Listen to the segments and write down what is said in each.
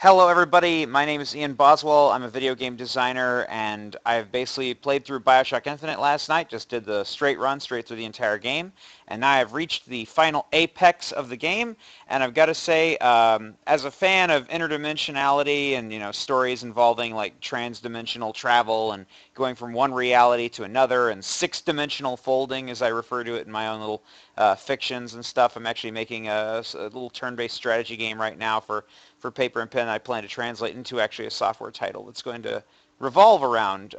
Hello everybody, my name is Ian Boswell. I'm a video game designer and I've basically played through Bioshock Infinite last night, just did the straight run straight through the entire game, and now I've reached the final apex of the game, and I've got to say, as a fan of interdimensionality and stories involving like trans-dimensional travel and going from one reality to another and six-dimensional folding, as I refer to it in my own little fictions and stuff, I'm actually making a little turn-based strategy game right now for paper and pen. I plan to translate into actually a software title that's going to revolve around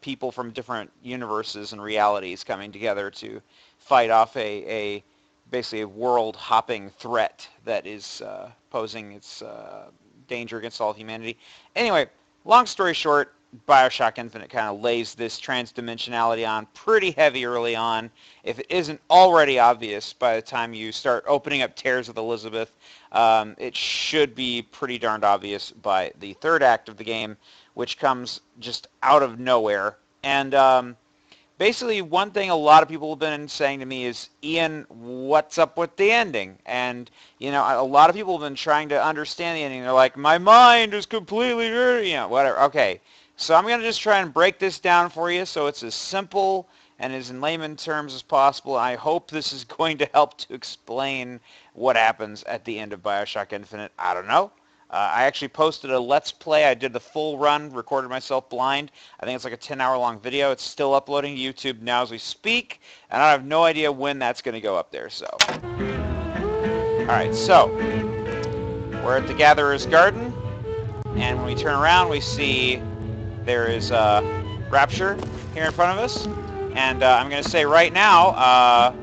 people from different universes and realities coming together to fight off basically a world-hopping threat that is posing its danger against all humanity. Anyway, long story short, Bioshock Infinite kind of lays this trans-dimensionality on pretty heavy early on. If it isn't already obvious by the time you start opening up Tears with Elizabeth, it should be pretty darned obvious by the third act of the game, which comes just out of nowhere. And basically one thing a lot of people have been saying to me is, Ian, what's up with the ending? And a lot of people have been trying to understand the ending. They're like, my mind is completely, whatever. Okay. So I'm going to just try and break this down for you so it's as simple and as in layman terms as possible. I hope this is going to help to explain what happens at the end of Bioshock Infinite. I don't know. I actually posted a Let's Play. I did the full run, recorded myself blind. I think it's like a 10-hour long video. It's still uploading to YouTube now as we speak, and I have no idea when that's going to go up there. So, alright, so we're at the Gatherer's Garden, and when we turn around we see there is Rapture here in front of us, and I'm going to say right now,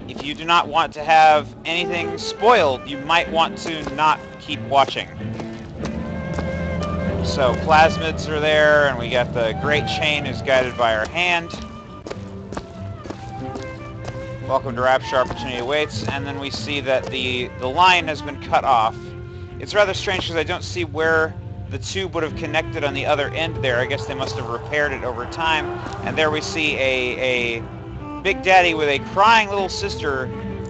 if you do not want to have anything spoiled, you might want to not keep watching. So plasmids are there, and we got the Great Chain who's guided by our hand. Welcome to Rapture, opportunity awaits, and then we see that the line has been cut off. It's rather strange because I don't see where the tube would have connected on the other end there. I guess they must have repaired it over time. And there we see a Big Daddy with a crying little sister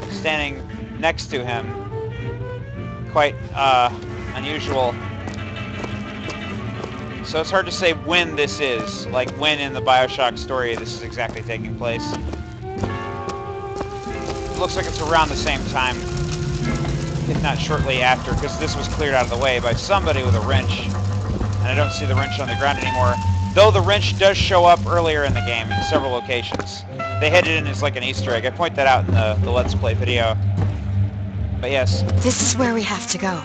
standing next to him. Quite unusual. So it's hard to say when this is, like when in the Bioshock story this is exactly taking place. It looks like it's around the same time, if not shortly after, because this was cleared out of the way by somebody with a wrench, and I don't see the wrench on the ground anymore, though the wrench does show up earlier in the game in several locations. They hid it in as like an Easter egg. I point that out in the Let's Play video. But yes. This is where we have to go.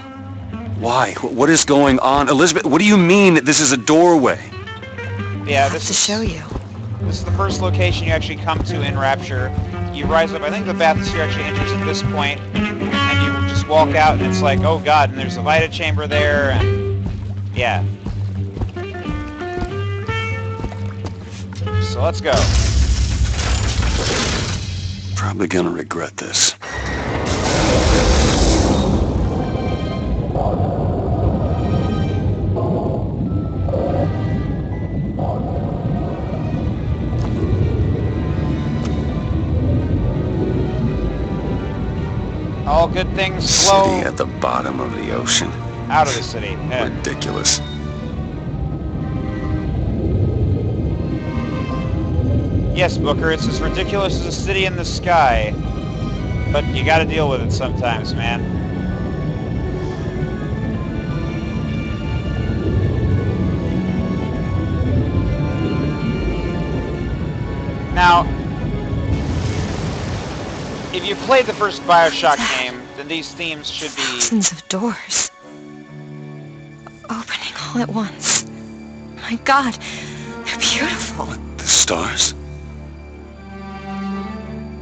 Why? What is going on? Elizabeth, what do you mean that this is a doorway? Yeah, this is to show you. This is the first location you actually come to in Rapture. You rise up, I think the bathysphere actually enters at this point, and you just walk out and it's like, oh god, and there's a Vita chamber there, and yeah. So let's go. Probably gonna regret this. All good things flow. City at the bottom of the ocean. Out of the city. Yeah. Ridiculous. Yes, Booker, it's as ridiculous as a city in the sky. But you gotta deal with it sometimes, man. Now, if you played the first Bioshock game, then these themes should be... Thousands of doors. Opening all at once. My god, they're beautiful. What, the stars?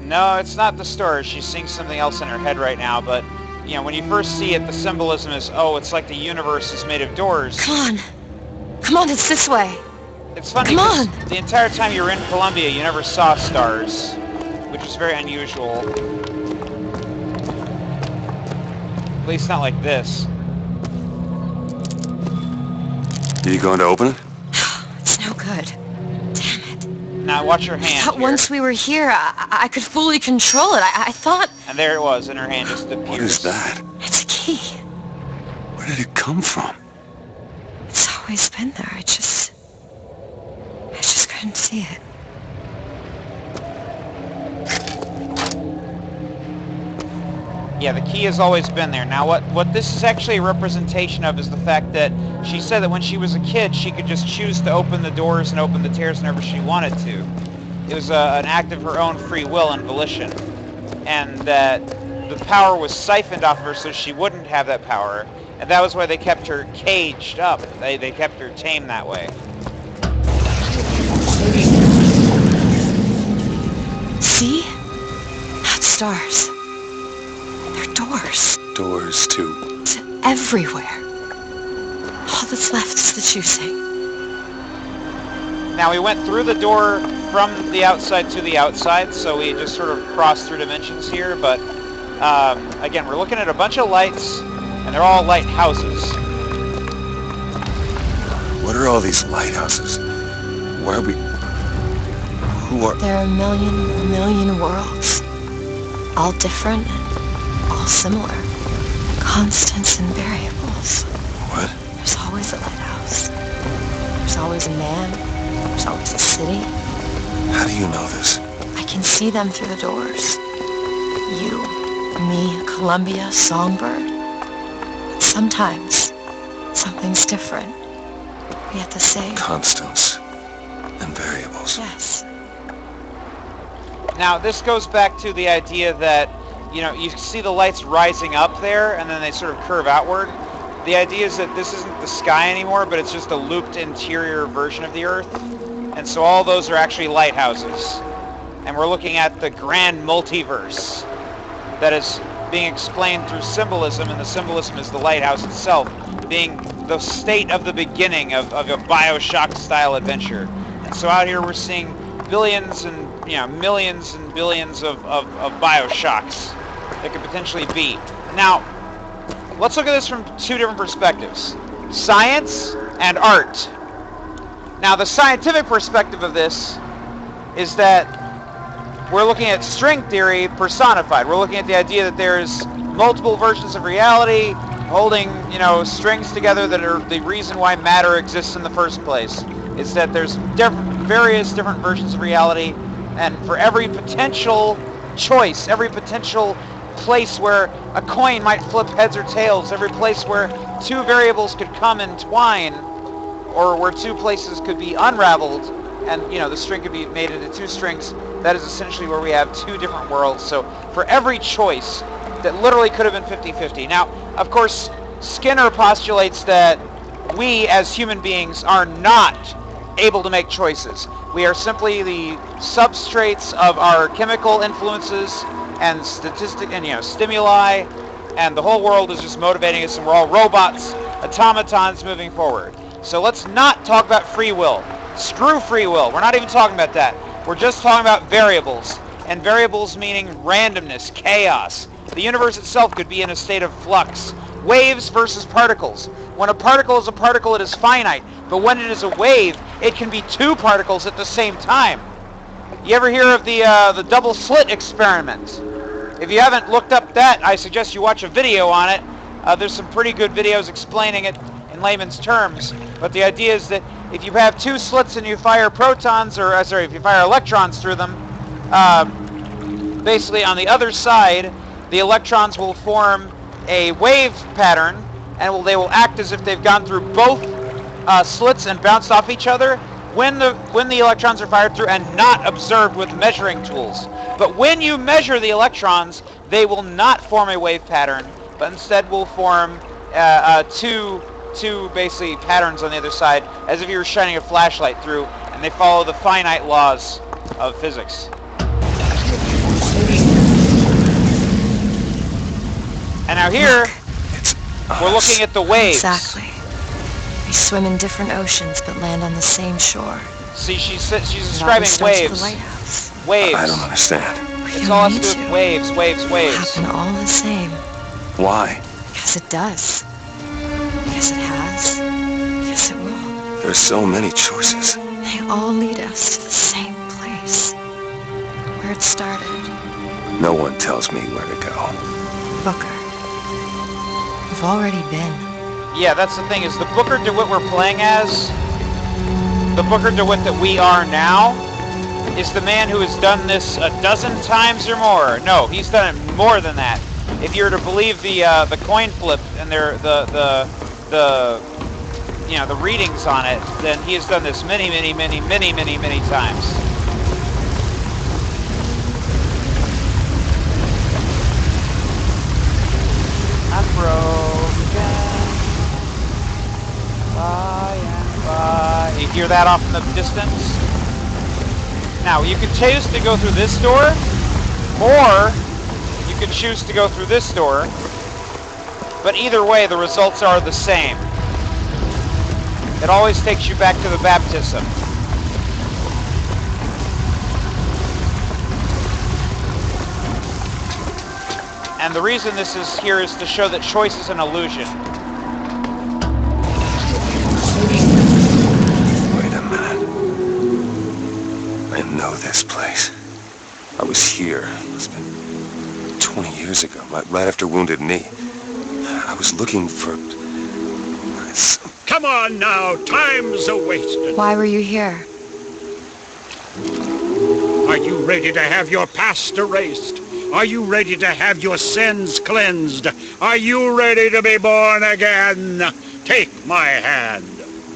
No, it's not the stars. She's seeing something else in her head right now, but, when you first see it, the symbolism is, oh, it's like the universe is made of doors. Come on. Come on, it's this way. It's funny, because the entire time you were in Columbia, you never saw stars, which is very unusual. At least not like this. Are you going to open it? It's no good. Damn it. Now watch her hand. I thought once we were here, I could fully control it. I thought... And there it was in her hand, just appears. What is that? It's a key. Where did it come from? always been there. I just couldn't see it. Yeah, the key has always been there. Now, what this is actually a representation of is the fact that she said that when she was a kid, she could just choose to open the doors and open the tears whenever she wanted to. It was an act of her own free will and volition. And that the power was siphoned off of her so she wouldn't have that power. And that was why they kept her caged up. They kept her tame that way. See? Not stars. They're doors. Doors to... To everywhere. All that's left is the choosing. Now, we went through the door from the outside to the outside, so we just sort of crossed through dimensions here, but again, we're looking at a bunch of lights, and they're all lighthouses. What are all these lighthouses? Where are we... Who are... There are a million worlds. All different and all similar. Constants and variables. What? There's always a lighthouse. There's always a man. There's always a city. How do you know this? I can see them through the doors. You, me, Columbia, Songbird. But sometimes, something's different. Yet the same. Constants and variables. Yes. Now, this goes back to the idea that, you know, you see the lights rising up there, and then they sort of curve outward. The idea is that this isn't the sky anymore, but it's just a looped interior version of the Earth. And so all those are actually lighthouses. And we're looking at the grand multiverse that is being explained through symbolism, and the symbolism is the lighthouse itself, being the state of the beginning of a Bioshock-style adventure. And so out here we're seeing billions and, you know, millions and billions of Bioshocks that could potentially be. Now, let's look at this from two different perspectives. Science and art. Now, the scientific perspective of this is that we're looking at string theory personified. We're looking at the idea that there's multiple versions of reality holding, you know, strings together that are the reason why matter exists in the first place. It's that there's various different versions of reality, and for every potential choice, every potential place where a coin might flip heads or tails, every place where two variables could come and twine, or where two places could be unraveled, and, you know, the string could be made into two strings, that is essentially where we have two different worlds. So for every choice, that literally could have been 50-50. Now, of course, Skinner postulates that we as human beings are not able to make choices. We are simply the substrates of our chemical influences and stimuli, and the whole world is just motivating us, and we're all robots, automatons moving forward. So let's not talk about free will. Screw free will. We're not even talking about that. We're just talking about variables, and variables meaning randomness, chaos. The universe itself could be in a state of flux. Waves versus particles. When a particle is a particle, it is finite. But when it is a wave, it can be two particles at the same time. You ever hear of the double slit experiment? If you haven't looked up that, I suggest you watch a video on it. There's some pretty good videos explaining it in layman's terms. But the idea is that if you have two slits and you fire protons, if you fire electrons through them, basically on the other side, the electrons will form a wave pattern, and they will act as if they've gone through both slits and bounced off each other when the electrons are fired through and not observed with measuring tools. But when you measure the electrons, they will not form a wave pattern, but instead will form two basically patterns on the other side, as if you were shining a flashlight through, and they follow the finite laws of physics. And now here, we're looking at the waves. Exactly. We swim in different oceans but land on the same shore. See, she's describing waves. Waves. I don't understand. It's all has to do with waves, waves, waves. Happen all the same. Why? Because it does. Because it has. Because it will. There's so many choices. They all lead us to the same place. Where it started. No one tells me where to go. Booker. We've already been. Yeah, that's the thing, is the Booker DeWitt we're playing as, the Booker DeWitt that we are now, is the man who has done this a dozen times or more. No, he's done it more than that. If you were to believe the coin flip and the readings on it, then he has done this many times. I'm broken by and by. You hear that off in the distance? Now, you could choose to go through this door, or you could choose to go through this door, but either way, the results are the same. It always takes you back to the baptism. And the reason this is here is to show that choice is an illusion. Wait a minute. I know this place. I was here. It's been 20 years ago, right after Wounded Knee. I was looking for... Come on now, time's a-wasted. Why were you here? Are you ready to have your past erased? Are you ready to have your sins cleansed? Are you ready to be born again? Take my hand.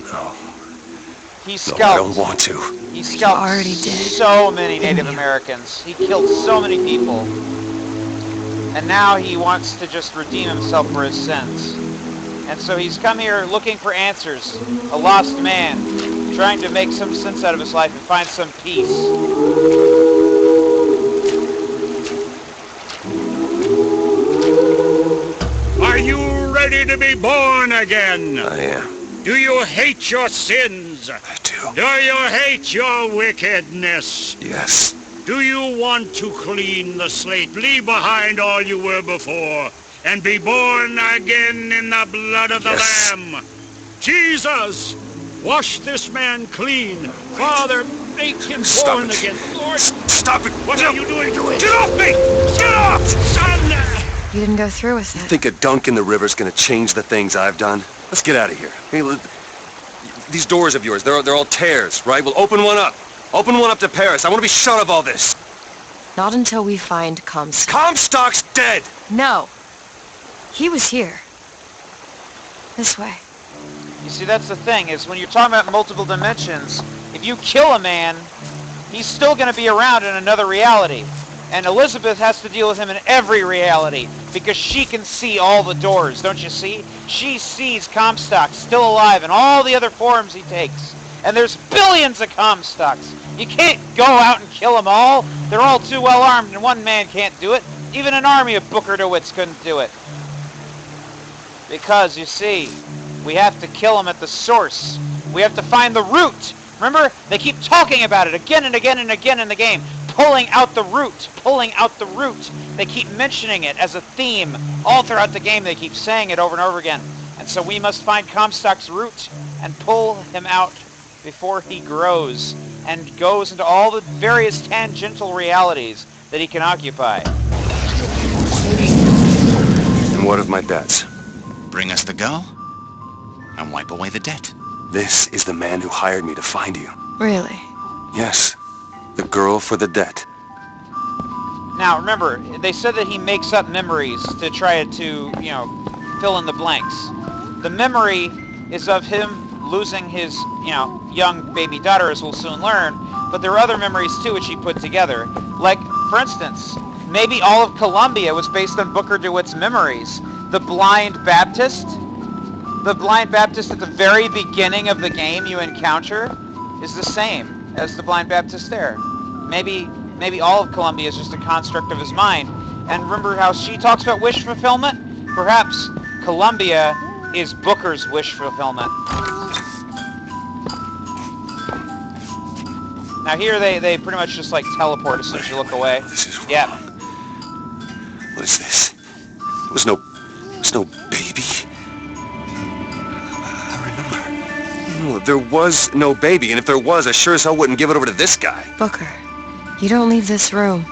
No. He No, scalped. I don't want to. He scalped already did, so many Native didn't you? Americans. He killed so many people. And now he wants to just redeem himself for his sins. And so he's come here looking for answers. A lost man, trying to make some sense out of his life and find some peace. Are you ready to be born again? I am. Do you hate your sins? I do. Do you hate your wickedness? Yes. Do you want to clean the slate, leave behind all you were before, and be born again in the blood of the Yes. Lamb? Jesus, wash this man clean. Father, make him Stop born it. again. Lord, Stop it! what are you doing? Get off me! Get off! Son! You didn't go through with it. Think a dunk in the river's gonna change the things I've done? Let's get out of here. Hey, these doors of yours, they're all tears, right? We'll open one up. Open one up to Paris. I want to be shut of all this. Not until we find Comstock. Comstock's dead! No. He was here. This way. You see, that's the thing, is when you're talking about multiple dimensions, if you kill a man, he's still going to be around in another reality. And Elizabeth has to deal with him in every reality, because she can see all the doors, don't you see? She sees Comstock still alive in all the other forms he takes. And there's billions of Comstocks. You can't go out and kill them all. They're all too well armed, and one man can't do it. Even an army of Booker DeWitts couldn't do it. Because, you see, we have to kill them at the source. We have to find the root. Remember, they keep talking about it again and again and again in the game. Pulling out the root. Pulling out the root. They keep mentioning it as a theme. All throughout the game, they keep saying it over and over again. And so we must find Comstock's root and pull him out before he grows and goes into all the various tangential realities that he can occupy. And what of my debts? Bring us the girl, and wipe away the debt. This is the man who hired me to find you. Really? Yes. The girl for the debt. Now, remember, they said that he makes up memories to try to, fill in the blanks. The memory is of him losing his, young baby daughter, as we'll soon learn, but there are other memories too which he put together. Like, for instance, maybe all of Columbia was based on Booker DeWitt's memories. The blind Baptist at the very beginning of the game you encounter is the same as the blind Baptist there. Maybe all of Columbia is just a construct of his mind. And remember how she talks about wish fulfillment? Perhaps Columbia is Booker's wish fulfillment. Now here they pretty much just like teleport as soon as you look away. This is wrong. Yeah. What is this? There's no baby. I remember. No, there was no baby, and if there was, I sure as hell wouldn't give it over to this guy. Booker, you don't leave this room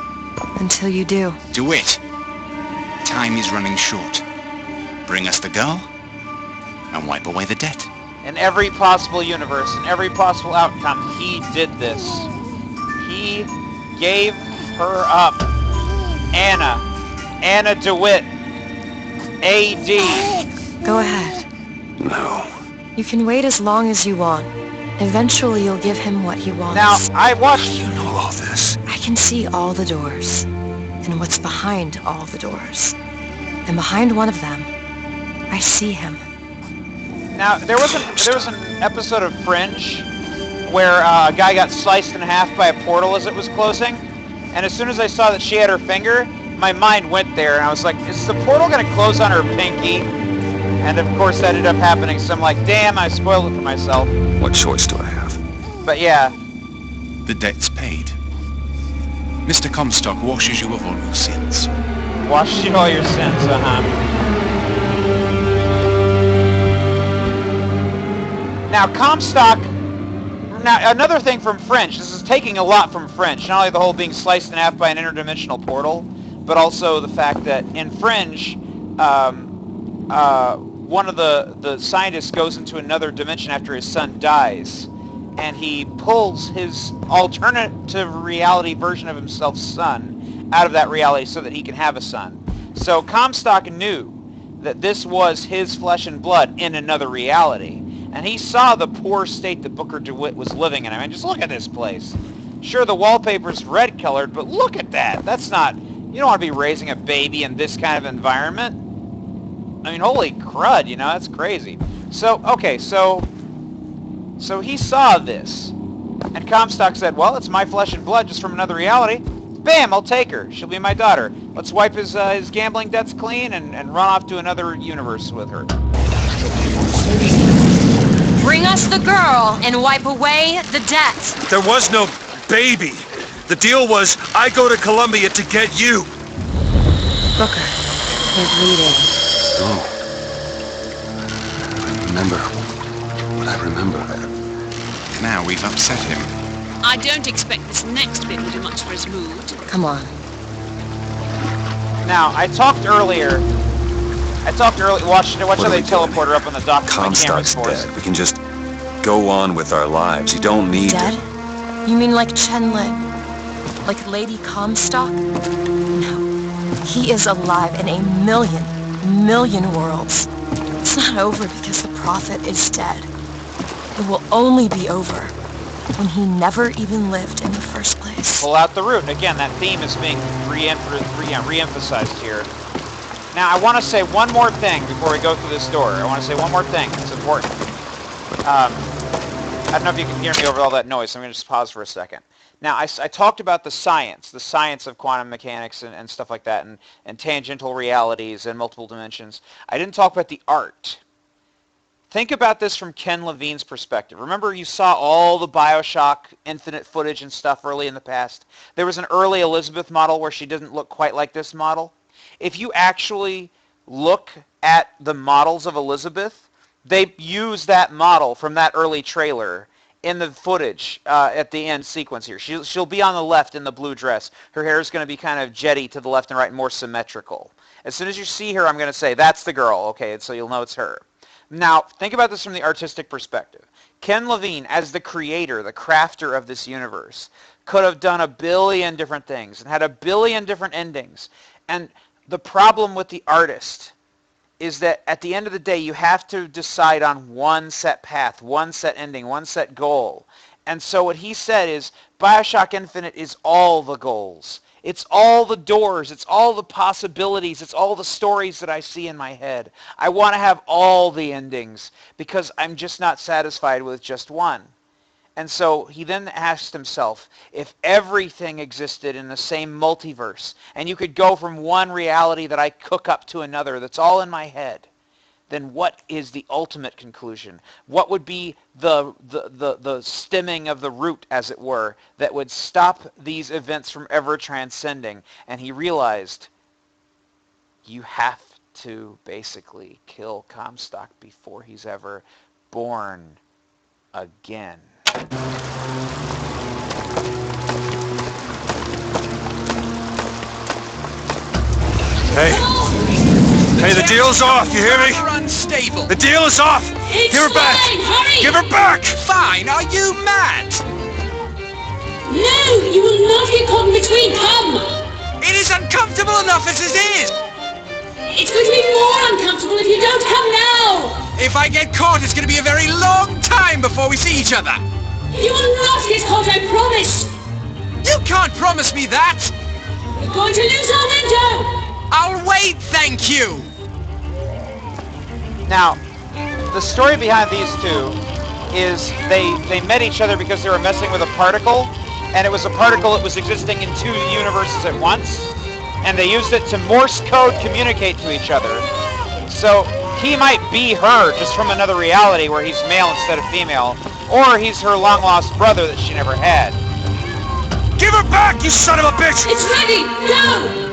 until you do. Do it. Time is running short. Bring us the girl, And wipe away the debt. In every possible universe, in every possible outcome, he did this. He gave her up. Anna DeWitt. A.D. Go ahead. No. You can wait as long as you want. Eventually you'll give him what he wants. Now, I watched... You know all this. I can see all the doors, and what's behind all the doors. And behind one of them, I see him. Now, there was an episode of Fringe where a guy got sliced in half by a portal as it was closing, and as soon as I saw that she had her finger, my mind went there, and I was like, is the portal going to close on her pinky? And of course that ended up happening, so I'm like, damn, I spoiled it for myself. What choice do I have? But yeah. The debt's paid. Mr. Comstock washes you of all your sins. Wash all your sins, Now, Comstock... Now, another thing from French. This is taking a lot from French. Not only the whole being sliced in half by an interdimensional portal, but also the fact that in Fringe, one of the scientists goes into another dimension after his son dies, and he pulls his alternative reality version of himself's son out of that reality so that he can have a son. So Comstock knew that this was his flesh and blood in another reality. And he saw the poor state that Booker DeWitt was living in. I mean, just look at this place. Sure, the wallpaper's red-colored, but look at that. That's not... You don't want to be raising a baby in this kind of environment. I mean, holy crud, you know, that's crazy. So, okay, so he saw this. And Comstock said, well, it's my flesh and blood just from another reality. Bam, I'll take her. She'll be my daughter. Let's wipe his gambling debts clean and run off to another universe with her. Bring us the girl and wipe away the debt. There was no baby. The deal was, I go to Columbia to get you. Booker, you're bleeding. Oh. I remember what I remember. Now we've upset him. I don't expect this next bit will do much for his mood. Come on. Now, I talked earlier. Watch how they teleport her up on the dock. Comstock's dead. We can just go on with our lives. You don't need... Dead? You mean like Chen Lin? Like Lady Comstock? No. He is alive in a million worlds. It's not over because the prophet is dead. It will only be over when he never even lived in the first place. Pull out the root. And again, that theme is being re-emphasized here. Now, I want to say one more thing before we go through this door. I want to say one more thing. It's important. I don't know if you can hear me over all that noise, so I'm going to just pause for a second. Now, I talked about the science of quantum mechanics and stuff like that, and tangential realities and multiple dimensions. I didn't talk about the art. Think about this from Ken Levine's perspective. Remember, you saw all the Bioshock Infinite footage and stuff early in the past? There was an early Elizabeth model where she didn't look quite like this model. If you actually look at the models of Elizabeth, they use that model from that early trailer in the footage at the end sequence here. She'll be on the left in the blue dress. Her hair is going to be kind of jetty to the left and right, more symmetrical. As soon as you see her, I'm going to say, that's the girl, okay, so you'll know it's her. Now, think about this from the artistic perspective. Ken Levine, as the creator, the crafter of this universe, could have done a billion different things and had a billion different endings. And the problem with the artist is that at the end of the day, you have to decide on one set path, one set ending, one set goal. And so what he said is, Bioshock Infinite is all the goals. It's all the doors. It's all the possibilities. It's all the stories that I see in my head. I want to have all the endings because I'm just not satisfied with just one. And so he then asked himself, if everything existed in the same multiverse, and you could go from one reality that I cook up to another that's all in my head, then what is the ultimate conclusion? What would be the stemming of the root, as it were, that would stop these events from ever transcending? And he realized, you have to basically kill Comstock before he's ever born again. Hey, Hey, the deal's off, you hear me? You're unstable. The deal is off! It's Give her back! fine, hurry! Give her back! Fine, are you mad? No, you will not get caught in between, come! It is uncomfortable enough as it is. It's going to be more uncomfortable if you don't come now! If I get caught, it's going to be a very long time before we see each other. You will not get caught, I promise! You can't promise me that. We're going to lose our window! I'll wait, thank you. Now, the story behind these two is they met each other because they were messing with a particle, and it was a particle that was existing in two universes at once, and they used it to Morse code communicate to each other. So he might be her just from another reality where he's male instead of female, or he's her long-lost brother that she never had. Give her back, you son of a bitch! It's ready! Go!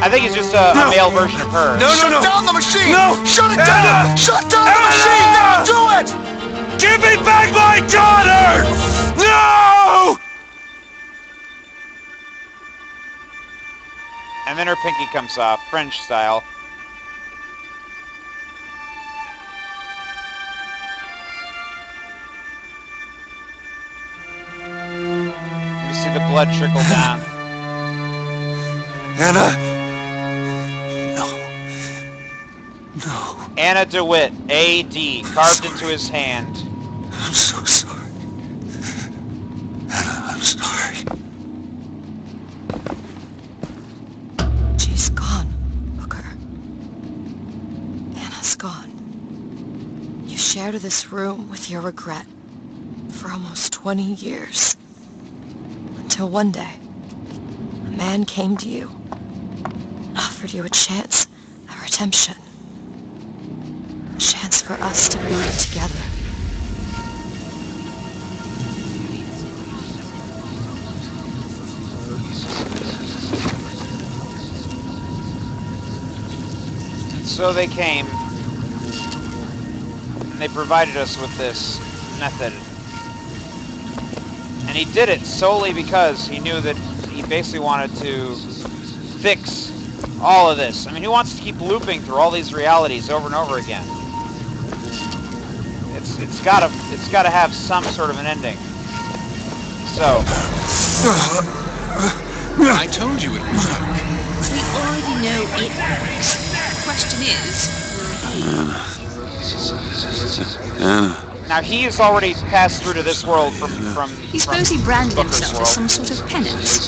I think he's just a male version of her. No, no, no! Shut down the machine! No! Shut it Anna! down! Shut down the Anna! machine! Now do it! Give me back my daughter! No! And then her pinky comes off, French style. You see the blood trickle down. Anna! No. Anna DeWitt, A.D., carved into his hand. I'm so sorry. Anna, I'm sorry. She's gone, Booker. Anna's gone. You shared this room with your regret for almost 20 years. Until one day, a man came to you, offered you a chance at redemption. A chance for us to be together. So they came, and they provided us with this method. And he did it solely because he knew that he basically wanted to fix all of this. I mean, who wants to keep looping through all these realities over and over again? It's gotta have some sort of an ending. So I told you it would work. We already know it works. The question is, now he's already passed through to this world from he suppose he branded Booker's himself world. as some sort of penance.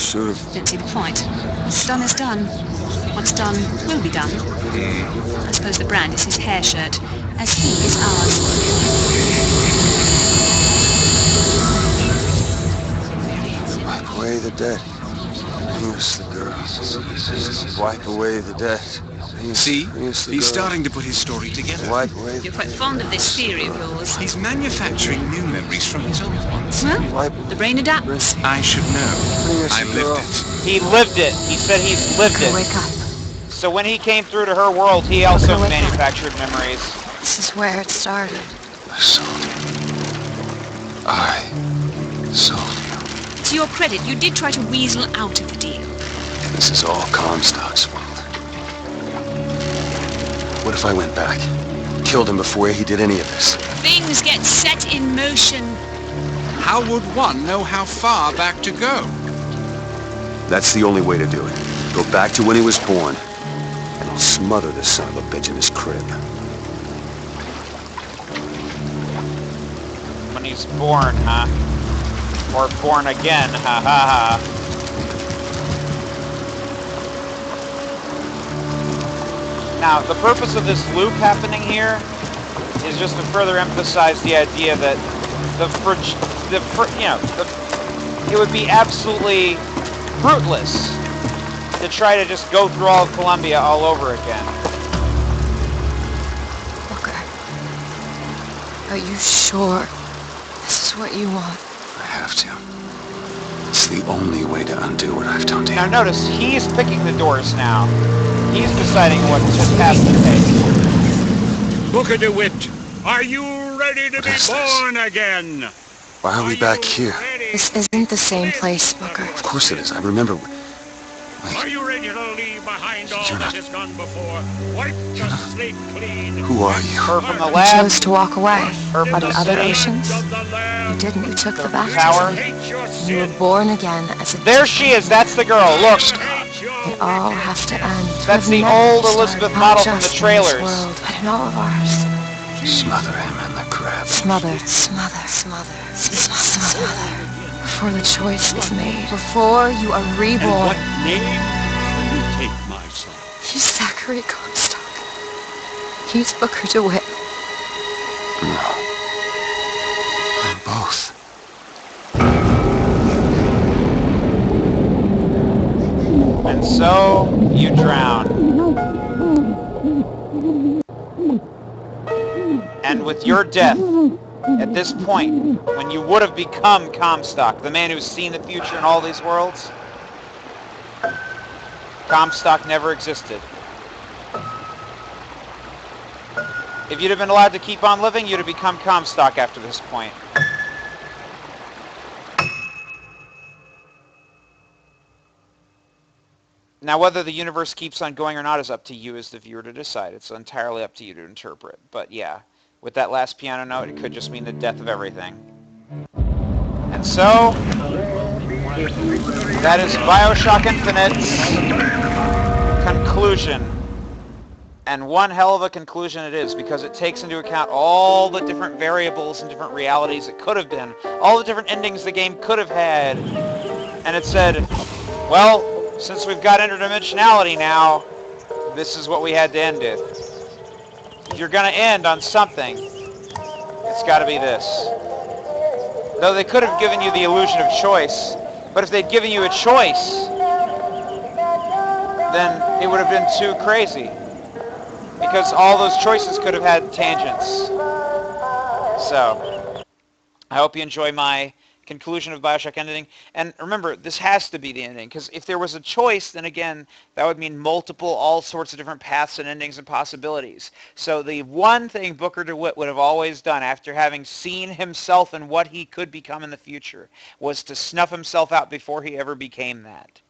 Should have. Don't see the point. What's done is done. What's done will be done. I suppose the brand is his hair shirt, as he is ours. Wipe away the dead. Miss the girl. Wipe away the dead. See? Miss the He's girl. starting to put his story together. Wipe away the You're quite fond of this theory of yours. He's manufacturing new memories from his old ones. Well, Wipe. the brain adapts. I should know. Miss I've the girl. lived it. He lived it. He said he's lived Booker, it. wake up. So when he came through to her world, he also Booker, wake up. manufactured memories. This is where it started. I sold you. I sold you. To your credit, you did try to weasel out of the deal. This is all Comstock's fault. What if I went back? Killed him before he did any of this? Things get set in motion. How would one know how far back to go? That's the only way to do it. Go back to when he was born, and I'll smother this son of a bitch in his crib. When he's born, huh? Or born again, ha ha ha. Now, the purpose of this loop happening here is just to further emphasize the idea that it would be absolutely fruitless to try to just go through all of Columbia all over again. Booker, are you sure this is what you want? I have to. It's the only way to undo what I've done to Now him. notice, he's picking the doors now. He's deciding what path to take. Booker DeWitt, are you ready to What be is this? born again? Why are we back here? This isn't the same place, Booker. Of course it is. I remember. Are you ready to leave behind all that has gone before. Wipe the slate clean. Who are you? Her from the You lab. chose to walk away, Her from but the in other city. oceans, you didn't. You took the Tower. baptism. You were born again as a There she is. That's the girl. Look. They all have to end. That's We've the never old started, Elizabeth not model from the just in trailers. this world, but in all of ours. Smother him in the crab. Smother, smother, smother, smother. Before the choice is made, before you are And reborn. what name will you take, my son? He's Zachary Comstock. He's Booker DeWitt. No. I'm both. And so you drown. And with your death, at this point, when you would have become Comstock, the man who's seen the future in all these worlds, Comstock never existed. If you'd have been allowed to keep on living, you'd have become Comstock after this point. Now, whether the universe keeps on going or not is up to you as the viewer to decide. It's entirely up to you to interpret. But yeah, with that last piano note, it could just mean the death of everything. And so, that is Bioshock Infinite's conclusion. And one hell of a conclusion it is, because it takes into account all the different variables and different realities it could have been, all the different endings the game could have had. And it said, well, since we've got interdimensionality now, this is what we had to end it. If you're going to end on something, it's got to be this. Though they could have given you the illusion of choice, but if they'd given you a choice, then it would have been too crazy. Because all those choices could have had tangents. So, I hope you enjoy my conclusion of Bioshock ending. And remember, this has to be the ending, because if there was a choice, then again, that would mean multiple, all sorts of different paths and endings and possibilities. So the one thing Booker DeWitt would have always done after having seen himself and what he could become in the future was to snuff himself out before he ever became that.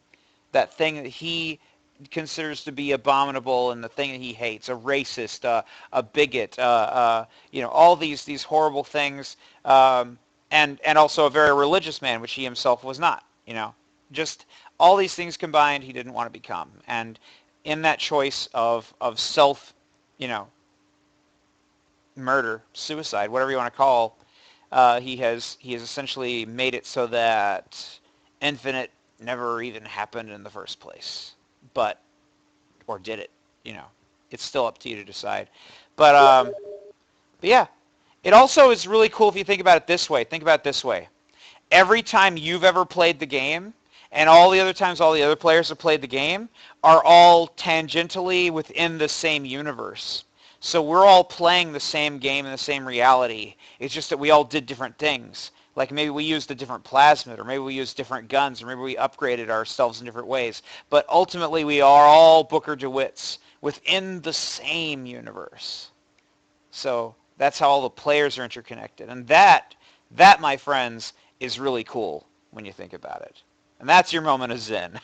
That thing that he considers to be abominable and the thing that he hates, a racist, a bigot, all these horrible things, and also a very religious man, which he himself was not, just all these things combined he didn't want to become. And in that choice of self, murder, suicide, whatever you want to call, he has essentially made it so that Infinite never even happened in the first place. Or did it? It's still up to you to decide. But yeah, it also is really cool if you think about it this way. Think about it this way. Every time you've ever played the game, and all the other times all the other players have played the game, are all tangentially within the same universe. So we're all playing the same game in the same reality. It's just that we all did different things. Like maybe we used a different plasmid, or maybe we used different guns, or maybe we upgraded ourselves in different ways. But ultimately we are all Booker DeWitts within the same universe. So that's how all the players are interconnected. And that, my friends, is really cool when you think about it. And that's your moment of zen.